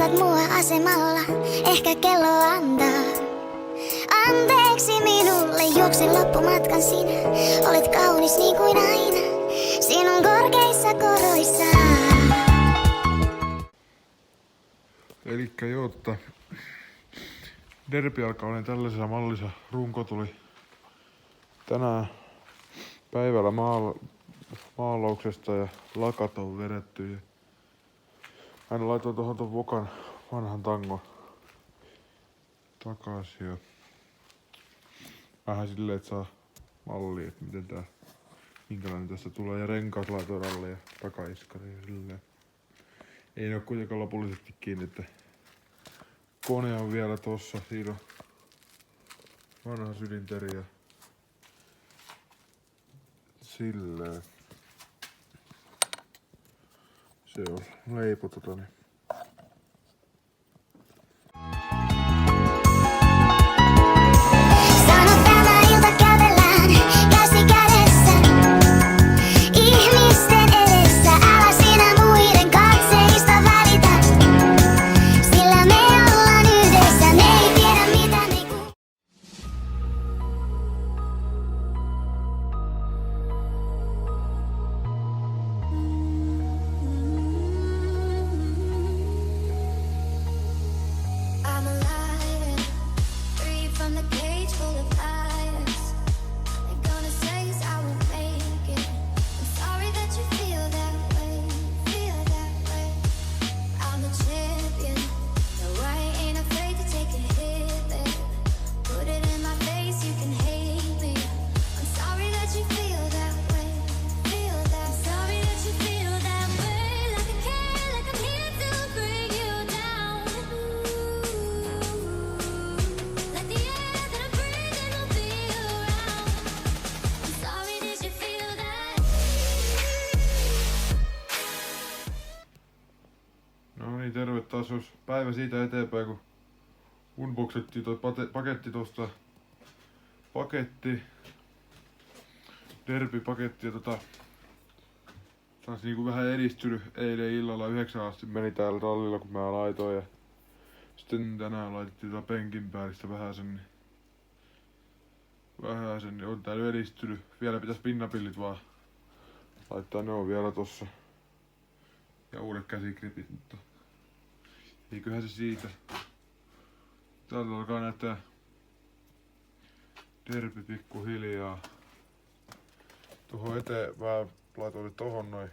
Odotat mua asemalla, ehkä kello antaa. Anteeksi minulle, juoksin loppumatkan sinä. Olet kaunis niin kuin aina, sinun korkeissa koroissaan. Elikkä joo, derbi alkaa olla tällaisessa mallissa. Runko tuli tänään päivällä maalauksesta ja lakat on vedetty. Ja hän laitoi tuohon ton Vokan vanhan tangon takaisin ja vähän silleen, että saa mallia, että miten minkälainen tästä tulee. Ja renkaat laitoin alle ja takaiskari ja silleen. Ei ne oo kuitenkaan lopullisesti kiinni, että kone on vielä tossa. Siinä on vanha sylinteri ja silleen. Se on leipo niin. Sano tämä ilta kävellään, käsi kädessä. Ihmisten edessä, älä sinä muiden katseista välitä. Sillä me ollaan yhdessä, ne ei tiedä mitä me I'm a liar, free from the cage full of liars. They're gonna say I won't make it. I'm sorry that you feel that way, feel that way. I'm a champion, no I ain't afraid to take a hit there. Put it in my face, you can hate me. I'm sorry that you feel that way, feel that. I'm sorry that you feel that way. Like I care, like I'm here to bring you down. Like the air that I'm breathing will be around. I'm sorry, did you feel that? No niin, terve taas. Jos päivä siitä eteenpäin, kun unboxettiin toi paketti tosta. Derby-paketti ja taas niinku vähän edistynyt. Eilen illalla 9 asti meni täällä rallilla, kun mä laitoin ja sitten tänään laitettiin penkin päällistä vähäsen, niin on tää nyt edistynyt. Vielä pitäis pinnapillit vaan laittaa, ne on vielä tossa. Ja uudet käsikripit, mutta eiköhän se siitä. Täältä alkaa näyttää derby pikkuhiljaa. Tuohon eteen vähän laitoin tohon noin.